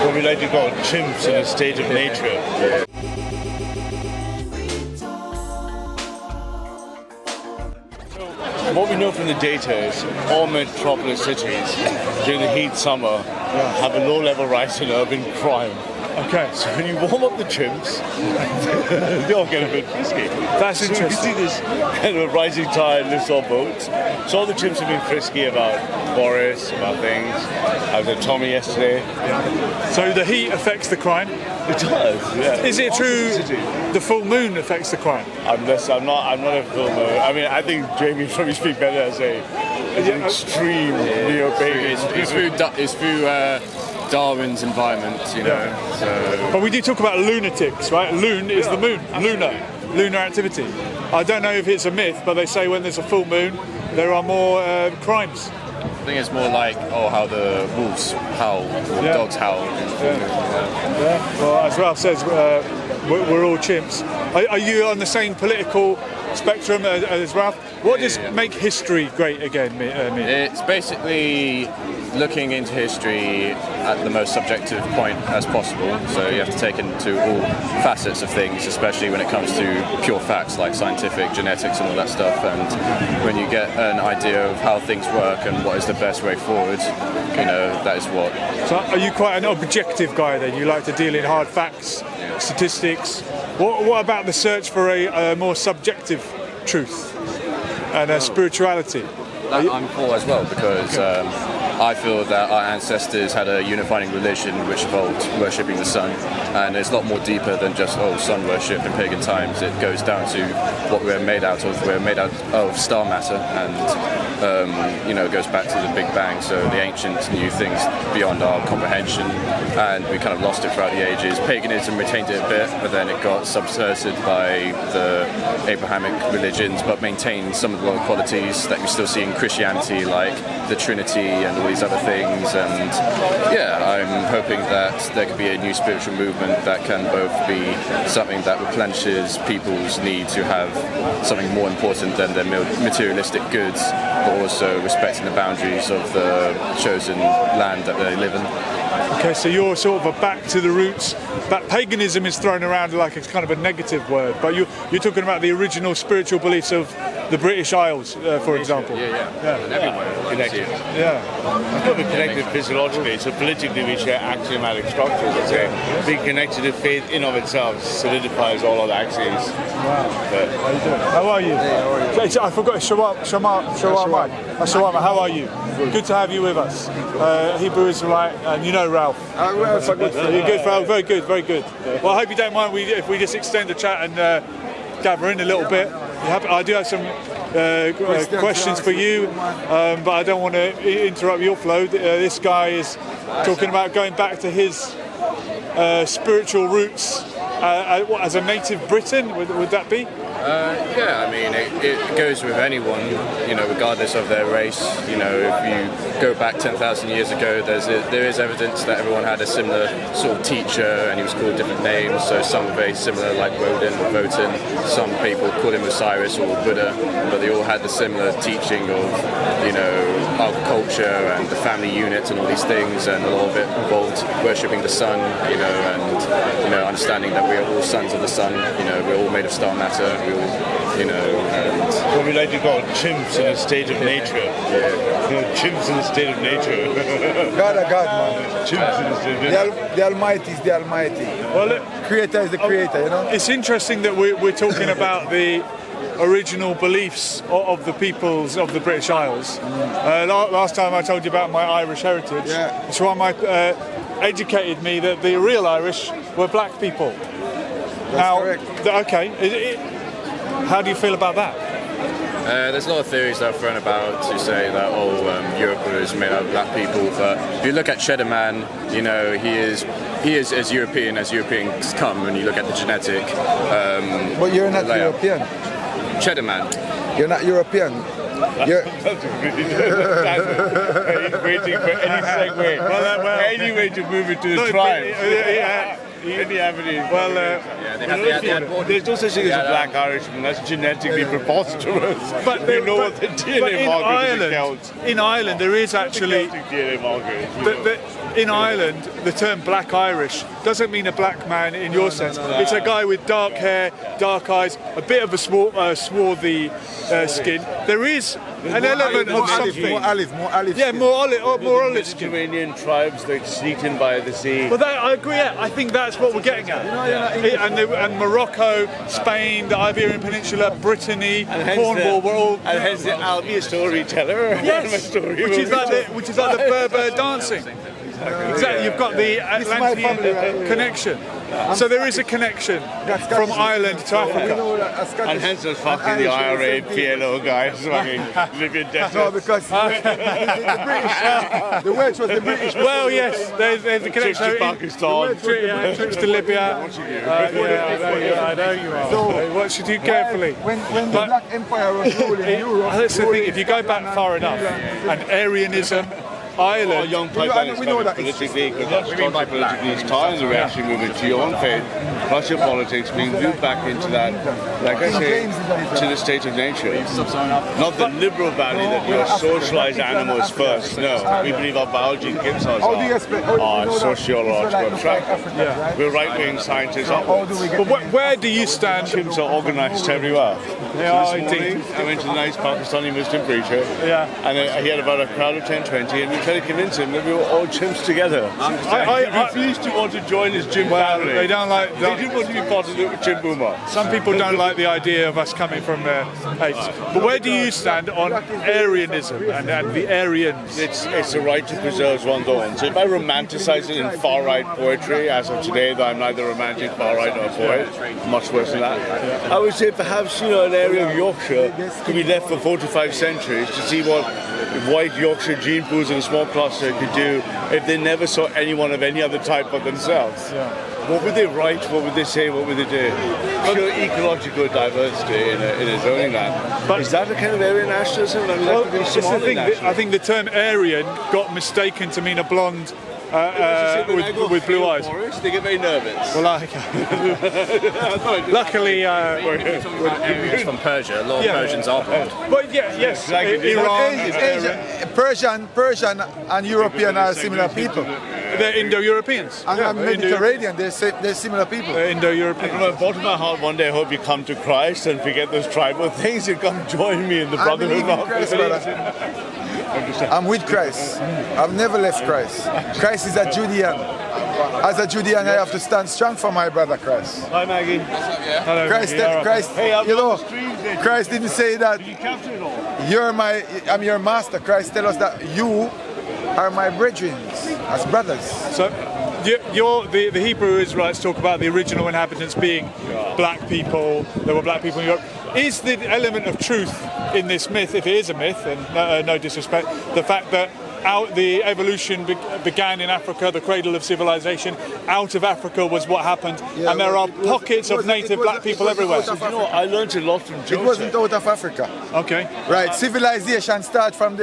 what we like to call chimps in a state of nature. What we know from the data is all metropolis cities during the heat summer have a low-level rise in urban crime. Okay. So when you warm up the chimps, they all get a bit frisky. That's interesting. So you see this kind of rising tide lifts all boats. So all the chimps have been frisky about Boris, about things. I was at Tommy yesterday. So the heat affects the crime? It does, yeah. Is it true the full moon affects the crime? I'm not a full moon. I mean, I think Jamie probably speak better as an extreme neo-pagan. It's through Darwin's environment, you know. So. But we do talk about lunatics, right? Loon is the moon, lunar activity. I don't know if it's a myth, but they say when there's a full moon, there are more crimes. I think it's more like how the wolves howl, or dogs howl. Well, as Ralph says, we're all chimps. Are you on the same political spectrum as Ralph? What does make history great again mean? It's basically looking into history at the most subjective point as possible. So you have to take into all facets of things, especially when it comes to pure facts like scientific, genetics and all that stuff. And when you get an idea of how things work and what is the best way forward, you know, that is what. So are you quite an objective guy then? You like to deal in hard facts, statistics. What about the search for a more subjective truth and a spirituality? That I'm for as well, because I feel that our ancestors had a unifying religion which involved worshipping the sun, and it's a lot more deeper than just sun worship in pagan times. It goes down to what we're made out of. We're made out of star matter, and you know, it goes back to the Big Bang. So the ancients knew things beyond our comprehension, and we kind of lost it throughout the ages. Paganism retained it a bit, but then it got subverted by the Abrahamic religions, but maintained some of the qualities that we still see in Christianity, like the Trinity and all these other things. And yeah, I'm hoping that there could be a new spiritual movement that can both be something that replenishes people's need to have something more important than their materialistic goods, but also respecting the boundaries of the chosen land that they live in. Okay, so you're sort of a back to the roots. But paganism is thrown around like it's kind of a negative word, but you're talking about the original spiritual beliefs of the British Isles, for example. And everywhere. Connected. Yeah. We're connected physiologically, so politically we share axiomatic structures. Let's say being connected to faith in of itself solidifies all other axes. Wow. How are you? Hey, how are you? I forgot. Shawama. How are you? Good to have you with us. Hebrew Israelite, and you know Ralph. You're good, Ralph. Very good, very good. Well, I hope you don't mind if we just extend the chat and gather in a little bit. I do have some questions for you, but I don't want to interrupt your flow. This guy is talking about going back to his spiritual roots as a native Briton. Would that be? Yeah, I mean, it goes with anyone, you know, regardless of their race. You know, if you go back 10,000 years ago, there is evidence that everyone had a similar sort of teacher, and he was called different names. So some were very similar, like Woden or Wotan. Some people called him Osiris or Buddha, but they all had the similar teaching of, you know, agriculture and the family unit and all these things, and a lot of it involved worshipping the sun, you know, and, you know, understanding that we are all sons of the sun. You know, we're all made of star matter. We all, you know, and what we like to call chimps in a state of nature. You know, chimps in a state of nature. God, man. Chimps in a state of nature. The Almighty is the Almighty. Well, look, Creator is the Creator, you know? It's interesting that we're talking about the original beliefs of the peoples of the British Isles. Last time I told you about my Irish heritage. Yeah. So educated me that the real Irish were black people. That's correct. Okay. How do you feel about that? There's a lot of theories that are thrown about to say that Europe was made out of black people, but if you look at Cheddar Man, you know, he is as European as Europeans come when you look at the genetic. But you're not layout. European. Cheddar Man. You're not European. You're He's waiting for any segue, any way to move it to the tribe. in the Aberdeen. Well, there's no such thing as a black Irishman. That's genetically preposterous. But you know what the DNA marker counts. In Ireland, there is actually DNA marker. in Ireland, the term black Irish doesn't mean a black man in your sense. It's a guy with dark hair, dark eyes, a bit of a swarthy skin. There is an element of something. More olive. Yeah, more olive skin. Mediterranean tribes that sneaked in by the sea. Well, I agree. Yeah, I think that's what we're getting at. And Morocco, Spain, the Iberian Peninsula, Brittany, Cornwall, we're all. And hence I'll be a storyteller. Yes, which is like the Berber dancing. Exactly. You've got the Atlantean connection. So there is a connection from Ireland to Africa. And hence was fucking the IRA PLO guys fucking Libyan desert. No, because the British, the Welsh was the British. Well, yes, there's a connection. Trips to Pakistan. Trips to Libya. I know you are. So, what should you do carefully? When the Black Empire was ruling Europe. That's the thing, if you go back far enough, and Aryanism, Ireland. Young pipeline we know that politically, because that's politically it's tying the reaction movement to your own faith, plus your politics, being moved back into that, like I say, to the state of nature. Not the liberal value that you're socialized animals first. No, we believe our biology gives us our sociological track. We're right-wing scientists. But where do you stand? Chimps are organized everywhere. They are indeed. I went to the nice Pakistani Muslim preacher, and he had about a crowd of 10, 20, and we tried to convince him that we were all chimps together. I refused to want to join his gym family. They don't like. They didn't want to be part of the Chimp Boomer. Some people don't like the idea of us coming from apes. But where do you stand on Aryanism and the Aryans? It's the right to preserve one's own. So if I romanticize it in far-right poetry, as of today, though I'm neither romantic, far-right, nor a poet, much worse than that, I would say perhaps, an area of Yorkshire could be left for 4 to 5 centuries to see what white Yorkshire gene pools in a small cluster could do if they never saw anyone of any other type but themselves. What would they write? What would they say? What would they do? Pure ecological diversity in a zoning land. But is that a kind of Aryan nationalism? I mean, it's the thing. I think the term Aryan got mistaken to mean a blonde with blue eyes. They get very nervous. Well, luckily, Aryans from Persia. A lot of Persians are blonde. But yes, Iran, Persian and European are similar people. They're Indo-Europeans. And Mediterranean, they're similar people. They're Indo-Europeans. From the bottom of my heart, one day I hope you come to Christ and forget those tribal things and come join me in the brotherhood of I'm with Christ. I've never left Christ. Christ is a Judean. As a Judean, I have to stand strong for my brother Christ. Hi, Maggie. Hello, Christ, hey, Christ didn't say that. Did you capture it all? I'm your master. Christ tell us that you are my brethren, as brothers. So, the Hebrew Israelites talk about the original inhabitants being black people. There were black people in Europe. Is the element of truth in this myth, if it is a myth, and no disrespect, the fact that the evolution began in Africa, the cradle of civilization, out of Africa was what happened, and there are pockets of native black people everywhere. I learned a lot from Joseph. It wasn't out of Africa. Okay. Right, civilization starts from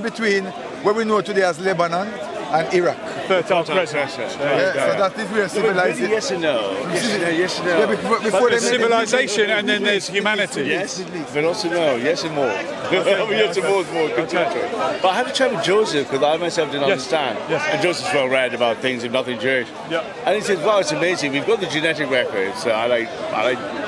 between what we know today as Lebanon and Iraq. Fertile Crescent. So that is where civilization. Yes and no. Yes and no. Yeah, before there's civilization and then there's humanity. Yes, but also no. Yes and more. Yes and more is more contemporary. But I had a chat with Joseph because I myself didn't understand. Yes. And Joseph's well read about things if nothing Jewish. Yeah. And he said, "Wow, it's amazing. We've got the genetic records. I like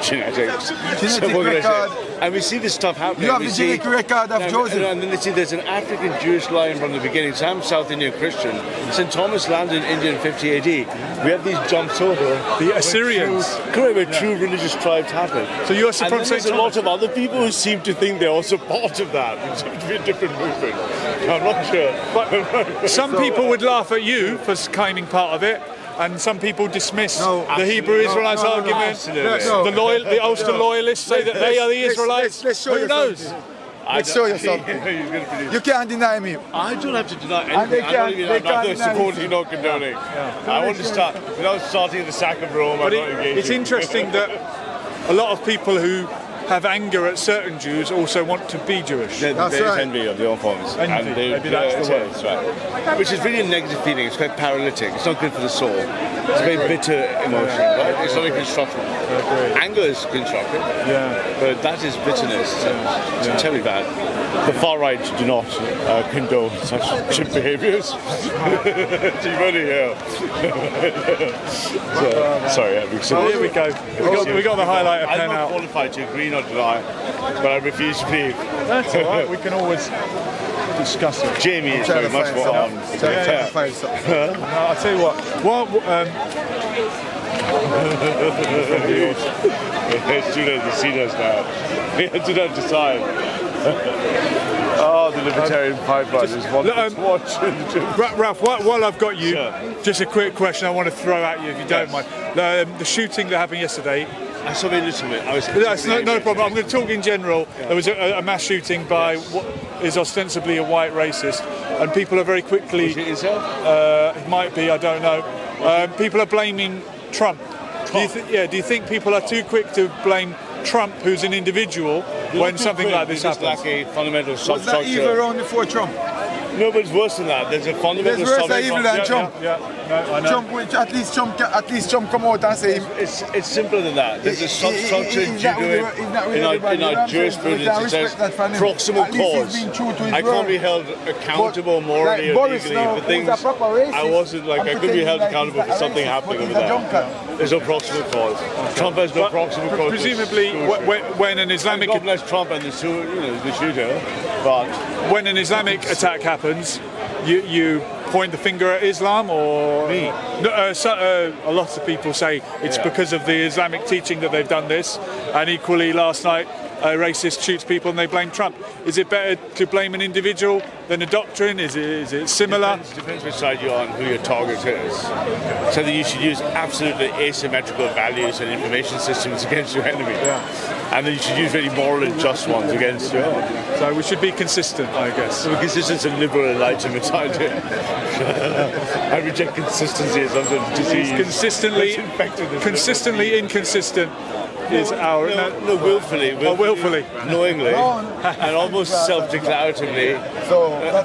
genetics. Genetic record. And we see this stuff happening. You have the genetic record of Joseph. And then they see there's an African Jewish line from the beginning. So I'm South Indian Christian. St. Thomas landed in India in 50 AD. We have these jumps over. The Assyrians. Correct, where true religious tribes happen. So you're from and there's a lot of other people who seem to think they're also part of that. It seems to be a different movement. I'm not sure. But some people would laugh at you for claiming part of it. And some people dismiss the Hebrew Israelites argument. The Ulster loyalists say that they are the Israelites. Let's show Who you knows? Something. Let's show you something. You can't deny me. I don't have to deny anything. I'm not supporting nor condoning. I want to start, without starting the sack of Rome, But it's interesting that a lot of people who have anger at certain Jews also want to be Jewish. There's right. envy of their own forms. Envy, maybe that's the word. That's right. Which is really a negative feeling. It's quite paralytic. It's not good for the soul. It's a very bitter emotion, right? It's not even constructive. Anger is constructive, but that is bitterness. It's terribly bad. The far right do not condone such behaviours. You've only here. Sorry, Here we go. We got the highlighter I'm pen not out. qualified to agree or deny, but I refuse to believe. That's all right. We can always discuss it. Jamie is very much more on. I'll tell you what. It's too late to see us now. We have to not decide. Oh, the Libertarian pipeline is wonderful to watch. Ralph, while I've got you, Sure. just a quick question I want to throw at you if you don't mind. The shooting that happened yesterday. I saw very little of it. That's no problem. I'm going to talk in general. There was a mass shooting by what is ostensibly a white racist, and people are very quickly. Was it yourself? It might be. I don't know. People are blaming Trump. Do you think people are too quick to blame Trump, who's an individual, when something like this happens? It's like a fundamental Was that substructure. evil around before Trump? No, but it's worse than that. There's a fundamental There's worse than evil than Trump. No, I know. Trump, at least Trump come out and say It's simpler than that. There's a substructure he's not really in our jurisprudence. It says proximal cause. I can't be held accountable morally or legally for things. I wasn't like I could be held accountable for something happening over there. There's no proximal cause. Trump has no proximal cause. Presumably, when an Islamic God bless Trump and the shooter, but when an Islamic attack happens, you point the finger at Islam, or me. No, a lot of people say it's because of the Islamic teaching that they've done this, and equally last night a racist shoots people and they blame Trump. Is it better to blame an individual than a doctrine? Is it similar? Depends which side you're on, who your target is. So that you should use absolutely asymmetrical values and information systems against your enemy. And then you should use really moral and just ones against your own. So we should be consistent, I guess. So consistence and liberal enlightenment idea. I reject consistency as something disease. Consistently inconsistent is our willfully, willfully, knowingly, and almost self-declaratively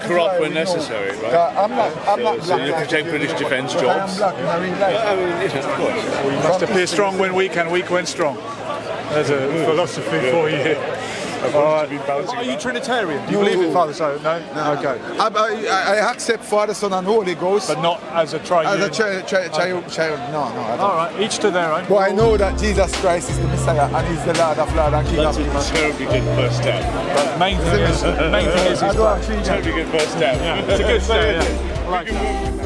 corrupt when necessary, right? I'm not So you protect British defence jobs. I'm black in a real life. I mean, of course. We must appear strong when weak and weak when strong. There's a philosophy for you. Are you Trinitarian? Do you believe in Father, Son? No? Okay. I accept Father, Son and Holy Ghost. But not as a triune? As a child, no, I don't. All right, each to their own. But I know that Jesus Christ is the Messiah and He's the Lord of Lords and King That's of a Kings. terribly good first step. But main thing is I don't actually Terribly good first step. it's a good step. Yeah. I like that.